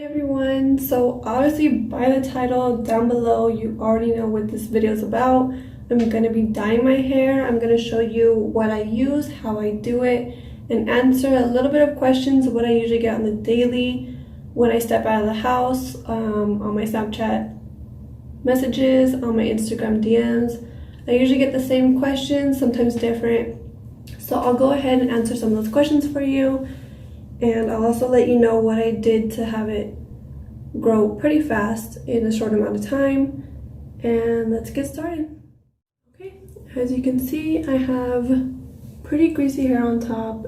Everyone, so obviously by the title down below you already know what this video is about. I'm gonna be dyeing my hair. I'm gonna show you what I use, how I do it, and answer a little bit of questions what I usually get on the daily when I step out of the house, on my Snapchat messages, on my Instagram DMs. I usually get the same questions, sometimes different, so I'll go ahead and answer some of those questions for you. And I'll also let you know what I did to have it grow pretty fast in a short amount of time. And let's get started. Okay, as you can see, I have pretty greasy hair on top.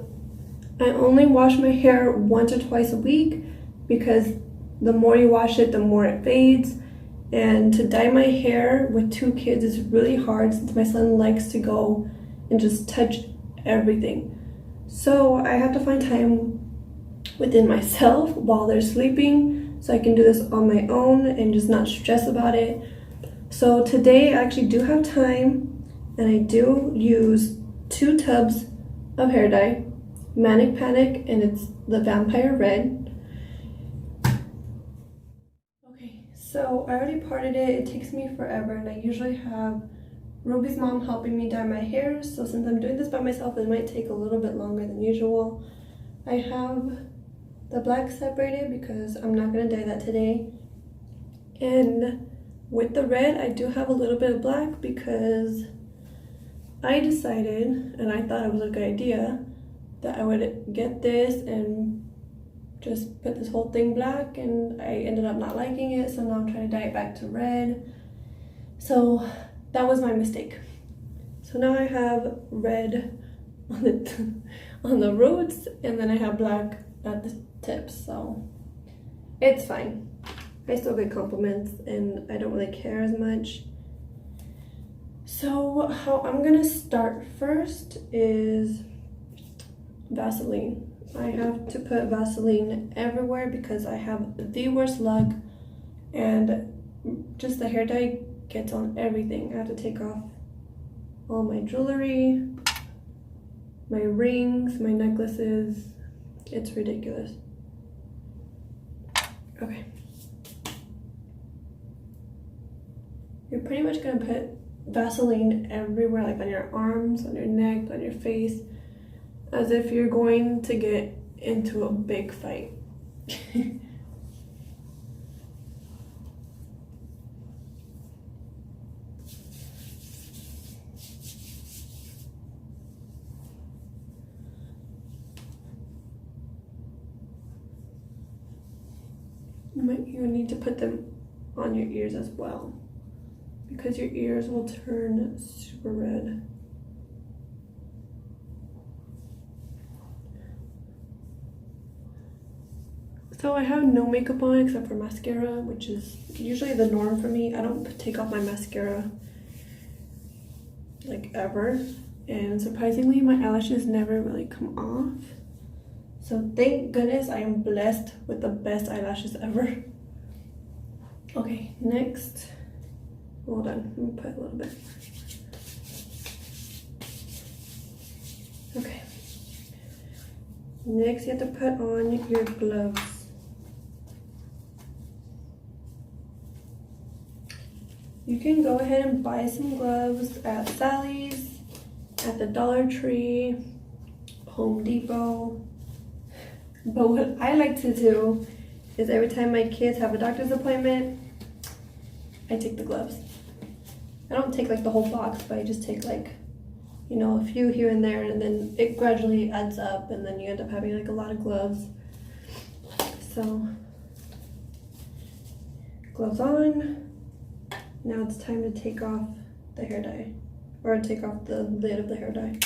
I only wash my hair once or twice a week because the more you wash it, the more it fades. And to dye my hair with 2 kids is really hard since my son likes to go and just touch everything. So I have to find time within myself while they're sleeping so I can do this on my own and just not stress about it. So today I actually do have time, and I do use 2 tubs of hair dye, Manic Panic, and it's the Vampire Red. Okay, so I already parted it. It takes me forever, and I usually have Ruby's mom helping me dye my hair, so since I'm doing this by myself it might take a little bit longer than usual. I have the black separated because I'm not going to dye that today, and with the red I do have a little bit of black because I decided, and I thought it was a good idea, that I would get this and just put this whole thing black, and I ended up not liking it, so now I'm trying to dye it back to red. So that was my mistake. So now I have red on the on the roots, and then I have black at the tips, so it's fine. I still get compliments and I don't really care as much. So how I'm gonna start first is Vaseline. I have to put Vaseline everywhere because I have the worst luck, and just the hair dye gets on everything. I have to take off all my jewelry, my rings, my necklaces. It's ridiculous. Okay. You're pretty much gonna put Vaseline everywhere, like on your arms, on your neck, on your face, as if you're going to get into a big fight. You need to put them on your ears as well, because your ears will turn super red. So I have no makeup on except for mascara, which is usually the norm for me. I don't take off my mascara like ever, and surprisingly my eyelashes never really come off. So thank goodness I am blessed with the best eyelashes ever. Okay, next, hold on, let me put a little bit. Okay, next you have to put on your gloves. You can go ahead and buy some gloves at Sally's, at the Dollar Tree, Home Depot. But what I like to do is every time my kids have a doctor's appointment, I take the gloves. I don't take like the whole box, but I just take like, you know, a few here and there, and then it gradually adds up, and then you end up having like a lot of gloves. So, gloves on. Now it's time to take off the hair dye, or take off the lid of the hair dye.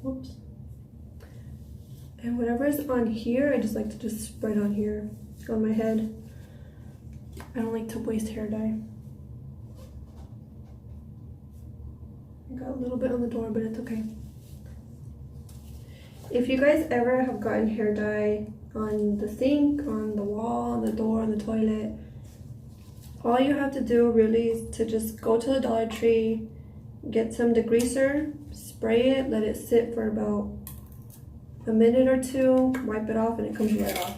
Whoops. And whatever is on here, I just like to just spread on here, on my head. I don't like to waste hair dye. I got a little bit on the door, but it's okay. If you guys ever have gotten hair dye on the sink, on the wall, on the door, on the toilet, all you have to do really is to just go to the Dollar Tree, get some degreaser, spray it, let it sit for about a minute or two, wipe it off, and it comes right off.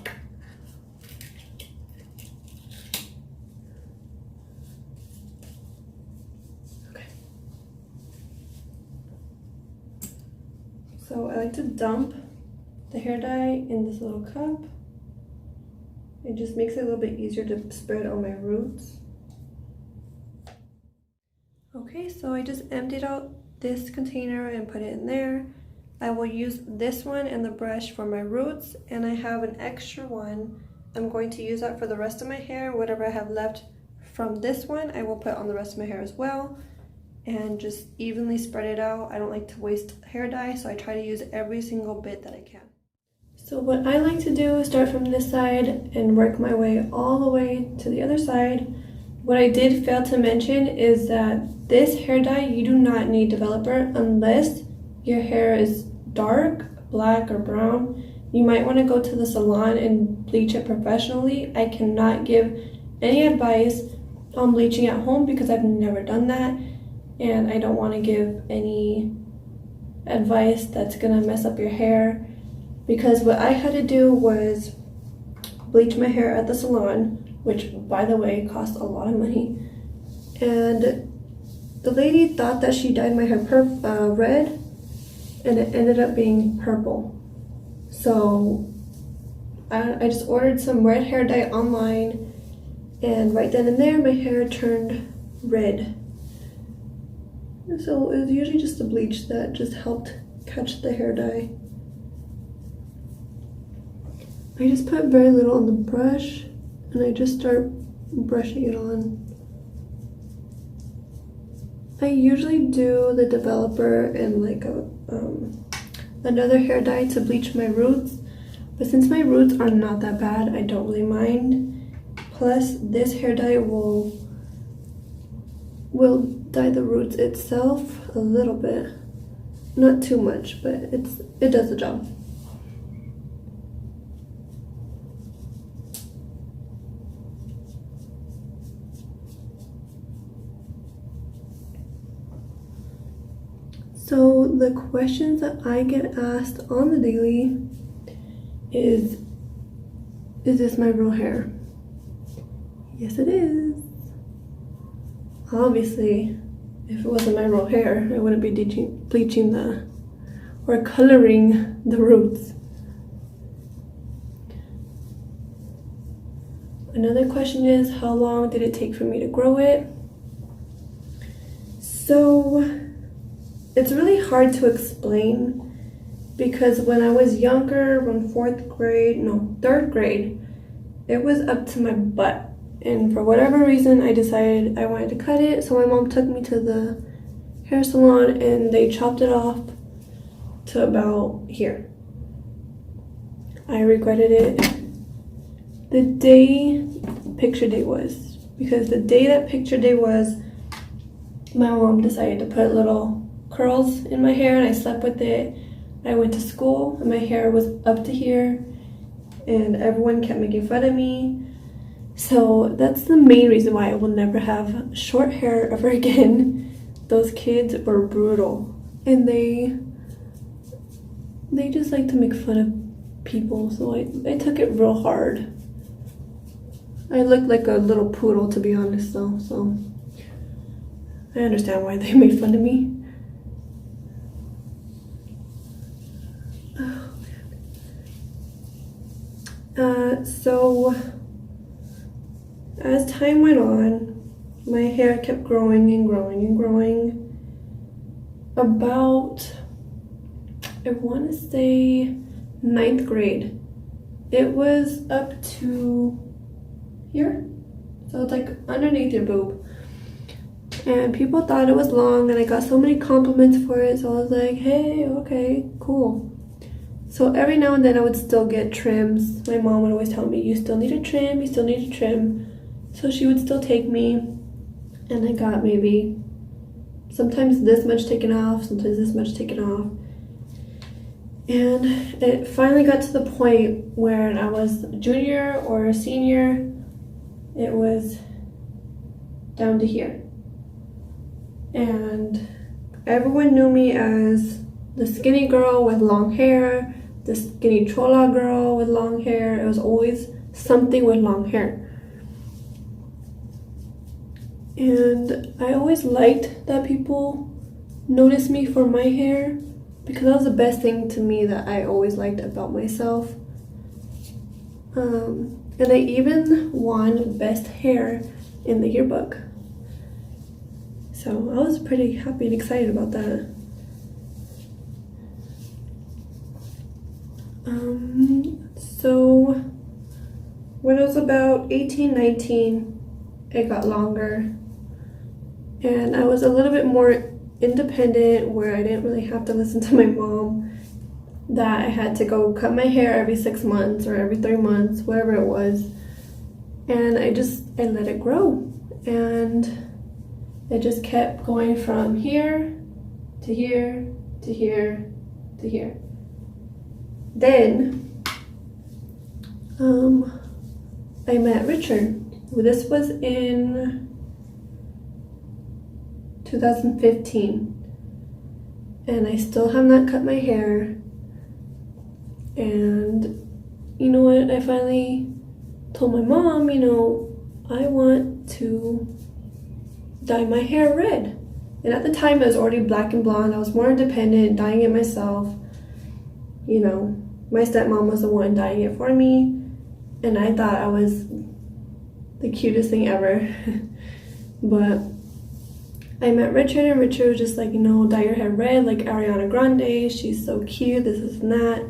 Okay. So I like to dump the hair dye in this little cup. It just makes it a little bit easier to spread on my roots. Okay, so I just emptied out this container and put it in there. I will use this one and the brush for my roots, and I have an extra one. I'm going to use that for the rest of my hair. Whatever I have left from this one, I will put on the rest of my hair as well, and just evenly spread it out. I don't like to waste hair dye, so I try to use every single bit that I can. So what I like to do is start from this side and work my way all the way to the other side. What I did fail to mention is that this hair dye, you do not need developer unless your hair is dark, black, or brown. You might want to go to the salon and bleach it professionally. I cannot give any advice on bleaching at home because I've never done that, and I don't want to give any advice that's gonna mess up your hair, because what I had to do was bleach my hair at the salon, which by the way cost a lot of money, and the lady thought that she dyed my hair red, and it ended up being purple. So I just ordered some red hair dye online, and right then and there my hair turned red. So it was usually just the bleach that just helped catch the hair dye. I just put very little on the brush, and I just start brushing it on. I usually do the developer and like another hair dye to bleach my roots, but since my roots are not that bad, I don't really mind. Plus, this hair dye will dye the roots itself a little bit, not too much, but it does the job. So the questions that I get asked on the daily is this my real hair? Yes, it is. Obviously, if it wasn't my real hair, I wouldn't be bleaching or coloring the roots. Another question is, how long did it take for me to grow it? So it's really hard to explain, because when I was younger, when third grade, it was up to my butt. And for whatever reason, I decided I wanted to cut it. So my mom took me to the hair salon and they chopped it off to about here. I regretted it the day picture day was, because the day that picture day was, my mom decided to put little curls in my hair and I slept with it. I went to school and my hair was up to here and everyone kept making fun of me. So that's the main reason why I will never have short hair ever again. Those kids were brutal, and they just like to make fun of people, so I took it real hard. I looked like a little poodle, to be honest, though, so I understand why they made fun of me. So as time went on, my hair kept growing and growing and growing. About, I want to say 9th grade, it was up to here, so it's like underneath your boob, and people thought it was long, and I got so many compliments for it, so I was like, hey, okay, cool. So every now and then I would still get trims. My mom would always tell me, you still need a trim, you still need a trim. So she would still take me, and I got maybe sometimes this much taken off, sometimes this much taken off. And it finally got to the point where I was a junior or a senior, it was down to here. And everyone knew me as the skinny girl with long hair, the skinny chola girl with long hair. It was always something with long hair. And I always liked that people noticed me for my hair, because that was the best thing to me that I always liked about myself. And I even won best hair in the yearbook. So I was pretty happy and excited about that. So when I was about 18, 19, it got longer. And I was a little bit more independent, where I didn't really have to listen to my mom, that I had to go cut my hair every 6 months or every 3 months, whatever it was. And I let it grow. And it just kept going from here to here to here to here. Then I met Richard. This was in 2015, and I still have not cut my hair. And you know what, I finally told my mom, I want to dye my hair red. And at the time it was already black and blonde. I was more independent, dyeing it myself. My stepmom was the one dyeing it for me, and I thought I was the cutest thing ever. But I met Richard, and Richard was just like, dye your hair red like Ariana Grande. She's so cute, this and that.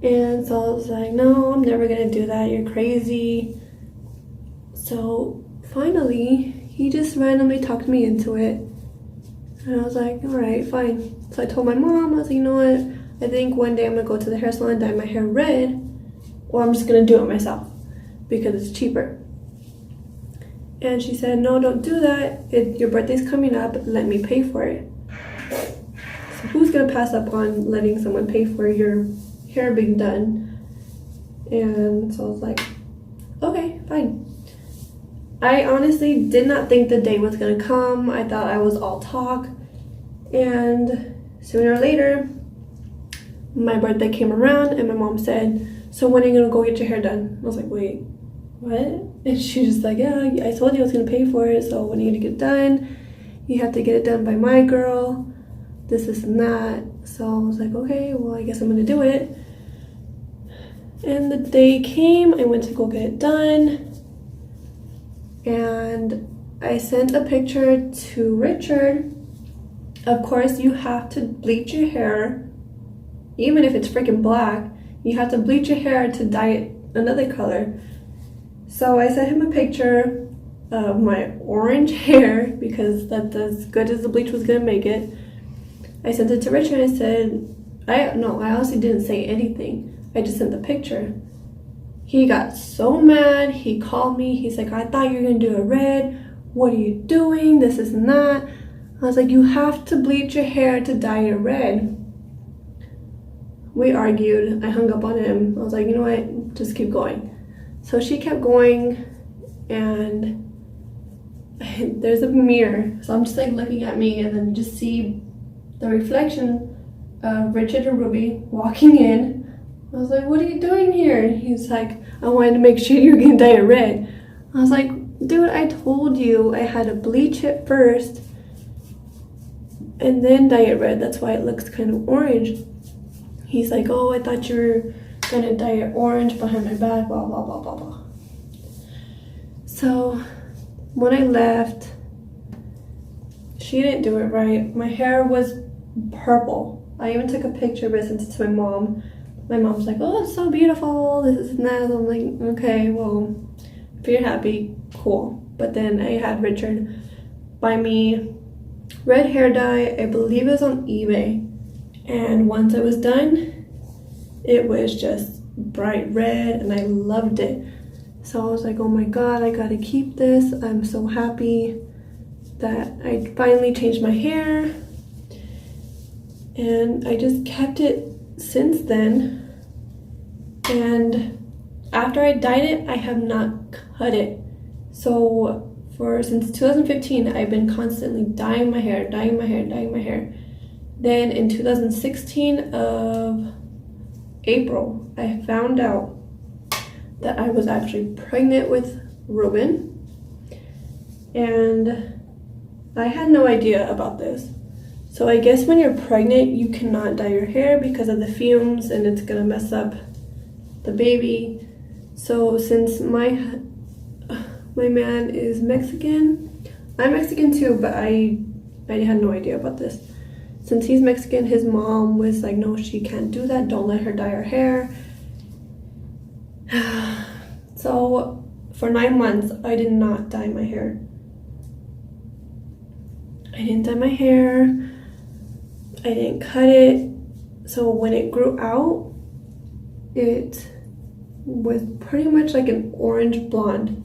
And so I was like, no, I'm never gonna do that. You're crazy. So finally, he just randomly talked me into it. And I was like, all right, fine. So I told my mom, I was like, you know what? I think one day I'm gonna go to the hair salon and dye my hair red, or I'm just gonna do it myself because it's cheaper. And she said, no, don't do that. Your birthday's coming up. Let me pay for it. So who's gonna pass up on letting someone pay for your hair being done? And so I was like, okay, fine. I honestly did not think the day was gonna come. I thought I was all talk. And sooner or later, my birthday came around, and my mom said, so when are you gonna go get your hair done? I was like, wait, what? And she was like, yeah, I told you I was gonna pay for it, so when are you gonna get it done? You have to get it done by my girl, this and that. So I was like, okay, well, I guess I'm gonna do it. And the day came, I went to go get it done, and I sent a picture to Richard. Of course, you have to bleach your hair. Even if it's freaking black, you have to bleach your hair to dye it another color. So I sent him a picture of my orange hair, because that's as good as the bleach was gonna make it. I sent it to Richard, and I said, I honestly didn't say anything. I just sent the picture. He got so mad. He called me. He's like, I thought you were gonna do it red. What are you doing? This and that. I was like, you have to bleach your hair to dye it red. We argued. I hung up on him. I was like, you know what? Just keep going. So she kept going, and there's a mirror. So I'm just like looking at me, and then you just see the reflection of Richard and Ruby walking in. I was like, what are you doing here? He's like, I wanted to make sure you were gonna dye it red. I was like, dude, I told you I had to bleach it first and then dye it red. That's why it looks kind of orange. He's like, oh, I thought you were gonna dye it orange behind my back, blah, blah, blah, blah, blah. So when I left, she didn't do it right. My hair was purple. I even took a picture of it, sent it to my mom. My mom's like, oh, it's so beautiful, this and that. I'm like, okay, well, if you're happy, cool. But then I had Richard buy me red hair dye. I believe it was on eBay. And once it was done, it was just bright red, and I loved it. So I was like, oh my God, I gotta keep this. I'm so happy that I finally changed my hair. And I just kept it since then. And after I dyed it, I have not cut it. So since 2015, I've been constantly dyeing my hair, dyeing my hair, dyeing my hair. Then in 2016 of April, I found out that I was actually pregnant with Ruben. And I had no idea about this. So I guess when you're pregnant, you cannot dye your hair because of the fumes and it's gonna mess up the baby. So since my man is Mexican, I'm Mexican too, but I had no idea about this. Since he's Mexican, his mom was like, no, she can't do that. Don't let her dye her hair. So for 9 months, I did not dye my hair. I didn't dye my hair. I didn't cut it. So when it grew out, it was pretty much like an orange blonde.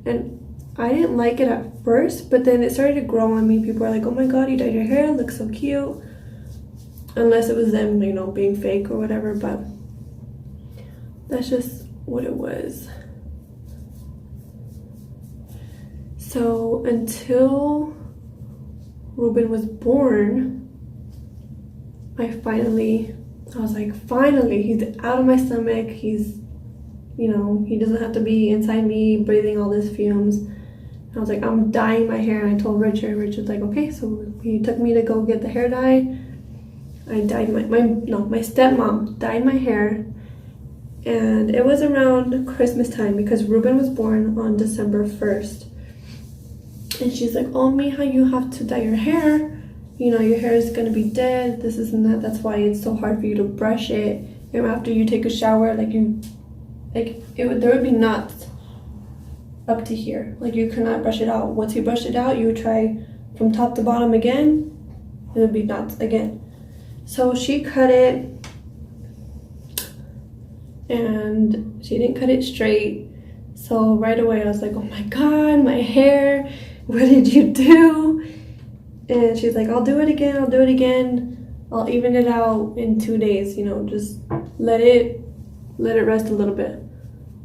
And I didn't like it at first, but then it started to grow on me. People are like, oh my god, you dyed your hair, it looks so cute. Unless it was them, you know, being fake or whatever, but that's just what it was. So until Ruben was born, I was like, finally, he's out of my stomach. He's, you know, he doesn't have to be inside me breathing all these fumes. I was like, I'm dyeing my hair. And I told Richard. Richard's like, okay. So he took me to go get the hair dye. I dyed my stepmom dyed my hair. And it was around Christmas time because Ruben was born on December 1st. And she's like, oh, Mija, you have to dye your hair. You know, your hair is going to be dead. This is not, that's why it's so hard for you to brush it. And after you take a shower, there would be knots up to here. Like, you could not brush it out. Once you brush it out, you would try from top to bottom again. It would be knots again. So she cut it. And she didn't cut it straight. So right away, I was like, oh my god, my hair. What did you do? And she's like, I'll do it again. I'll even it out in 2 days, you know, just let it rest a little bit.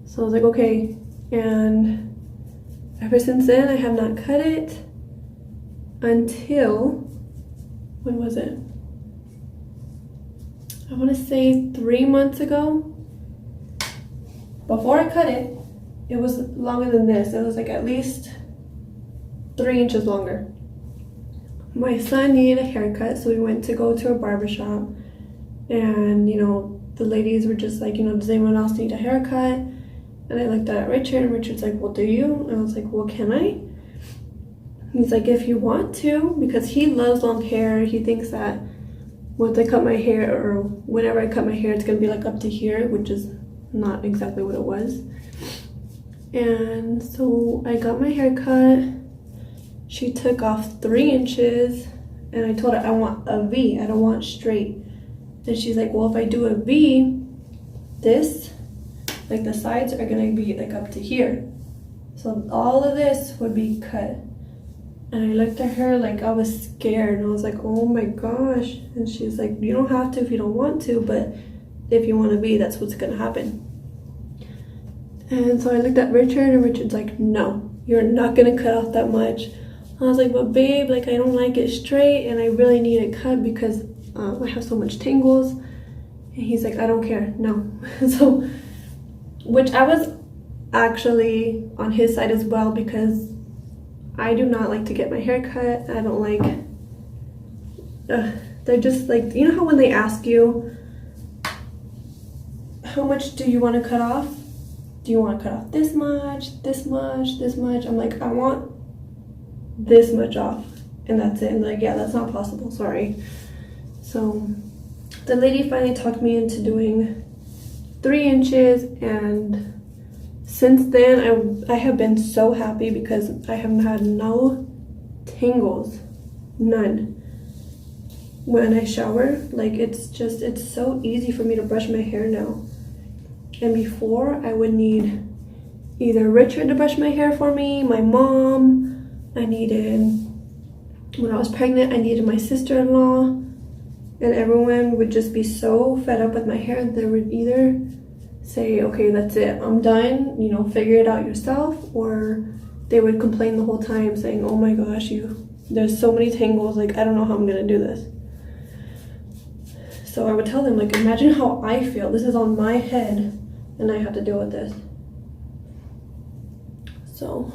So I was like, okay. And ever since then, I have not cut it until, when was it? I want to say 3 months ago. Before I cut it, it was longer than this. It was like at least 3 inches longer. My son needed a haircut, so we went to go to a barbershop. And, you know, the ladies were just like, you know, does anyone else need a haircut? And I looked at Richard, and Richard's like, well, do you? And I was like, well, can I? He's like, if you want to, because he loves long hair. He thinks that once I cut my hair, or whenever I cut my hair, it's going to be like up to here, which is not exactly what it was. And so I got my hair cut. She took off 3 inches, and I told her I want a V. I don't want straight. And she's like, well, if I do a V, this, like the sides are gonna be like up to here. So all of this would be cut. And I looked at her like I was scared, and I was like, oh my gosh. And she's like, you don't have to if you don't want to, but if you want to be, that's what's gonna happen. And so I looked at Richard, and Richard's like, no, you're not gonna cut off that much. I was like, but babe, like, I don't like it straight, and I really need it cut because I have so much tangles. And he's like, I don't care, no. So, which I was actually on his side as well, because I do not like to get my hair cut. I don't like, they're just like, you know how when they ask you, how much do you want to cut off? Do you want to cut off this much, this much, this much? I'm like, I want this much off, and that's it. And like, yeah, that's not possible, sorry. So the lady finally talked me into doing 3 inches, and since then I have been so happy because I have had no tangles, none. When I shower, like, it's so easy for me to brush my hair now. And before, I would need either Richard to brush my hair for me, my mom. I needed, when I was pregnant, I needed my sister-in-law. And everyone would just be so fed up with my hair. They would either say, okay, that's it, I'm done, you know, figure it out yourself. Or they would complain the whole time saying, oh my gosh, there's so many tangles, like, I don't know how I'm gonna do this. So I would tell them, like, imagine how I feel. This is on my head, and I have to deal with this. So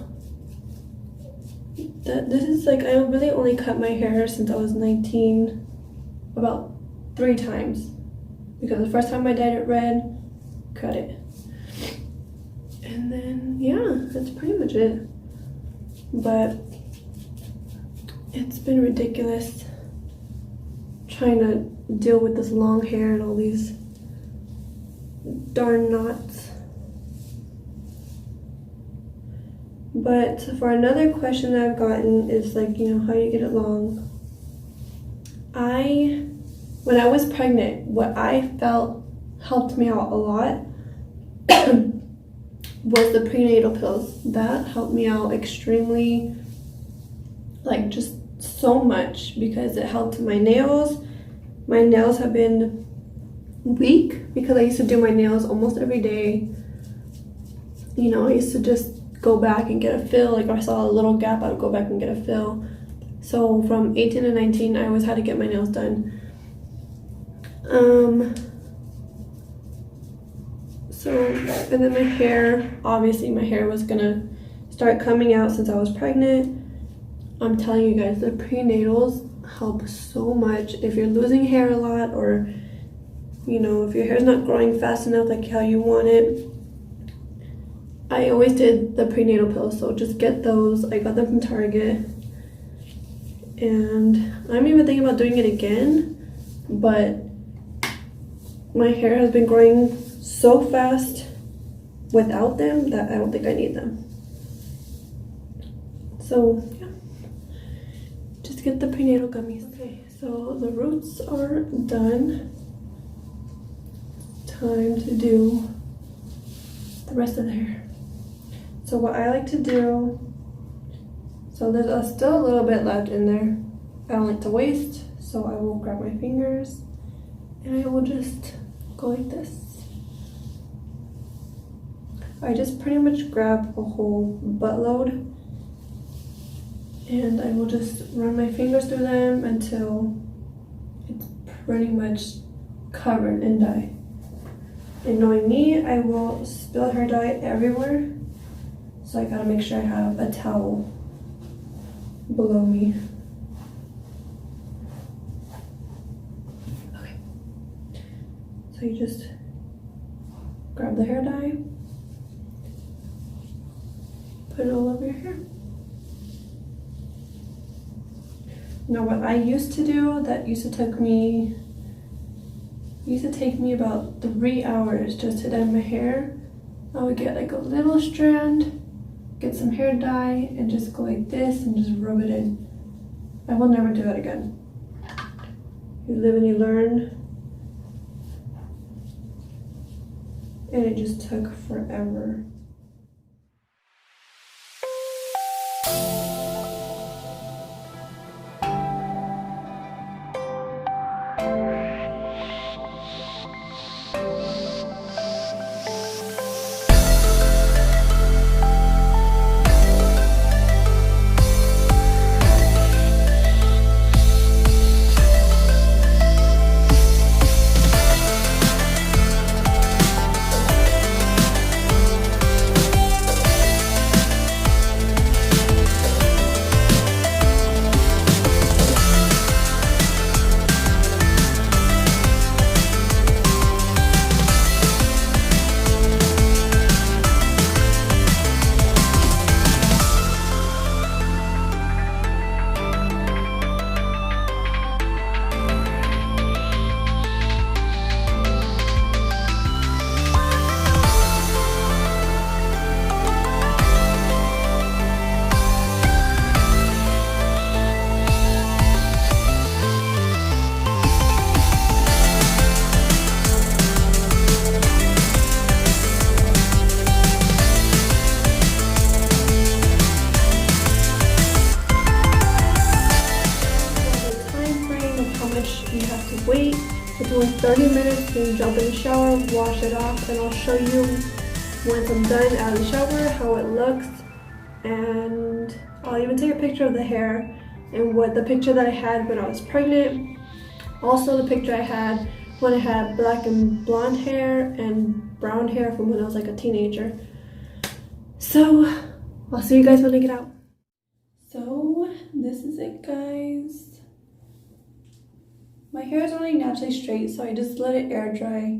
this is like, I really only cut my hair since I was 19 about 3 times, because the first time I dyed it red, cut it, and then yeah, that's pretty much it. But it's been ridiculous trying to deal with this long hair and all these darn knots. But for another question that I've gotten is like, you know, how you get it long. When I was pregnant, what I felt helped me out a lot was the prenatal pills. That helped me out extremely, like just so much, because it helped my nails. My nails have been weak because I used to do my nails almost every day. You know, I used to just go back and get a fill. Like if I saw a little gap, I would go back and get a fill. So from 18 to 19, I always had to get my nails done. And then my hair, obviously my hair was gonna start coming out since I was pregnant. I'm telling you guys, the prenatals help so much. If you're losing hair a lot, or you know, if your hair's not growing fast enough like how you want it, I always did the prenatal pills, so just get those. I got them from Target, and I'm even thinking about doing it again, but my hair has been growing so fast without them that I don't think I need them. So yeah, just get the prenatal gummies. Okay, so the roots are done. Time to do the rest of the hair. So what I like to do, so there's still a little bit left in there. I don't like to waste, so I will grab my fingers and I will just go like this. I just pretty much grab a whole buttload, and I will just run my fingers through them until it's pretty much covered in dye. And knowing me, I will spill hair dye everywhere, so I gotta make sure I have a towel below me. Okay, so you just grab the hair dye, put it all over your hair. Now what I used to do, that used to take me about 3 hours just to dye my hair. I would get like a little strand, get some hair dye, and just go like this and just rub it in. I will never do that again. You live and you learn. And it just took forever. Wait between 30 minutes to jump in the shower, wash it off, and I'll show you once I'm done out of the shower how it looks. And I'll even take a picture of the hair and what the picture that I had when I was pregnant. Also the picture I had when I had black and blonde hair and brown hair from when I was like a teenager. So I'll see you guys when I get out. So this is it, guys. My hair is already naturally straight, so I just let it air dry,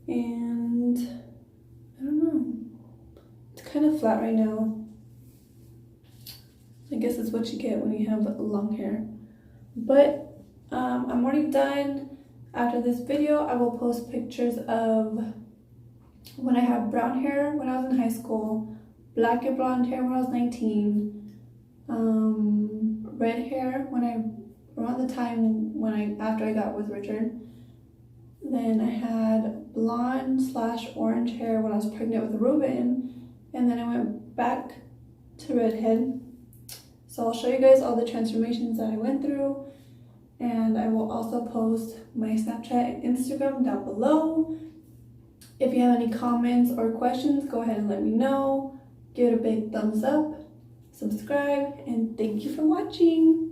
and I don't know, it's kind of flat right now. I guess that's what you get when you have long hair. But I'm already done. After this video, I will post pictures of when I had brown hair when I was in high school, black and blonde hair when I was 19, red hair around the time after I got with Richard. Then I had blonde/orange hair when I was pregnant with Ruben, and then I went back to redhead. So I'll show you guys all the transformations that I went through, and I will also post my Snapchat and Instagram down below. If you have any comments or questions, go ahead and let me know. Give it a big thumbs up, subscribe, and thank you for watching.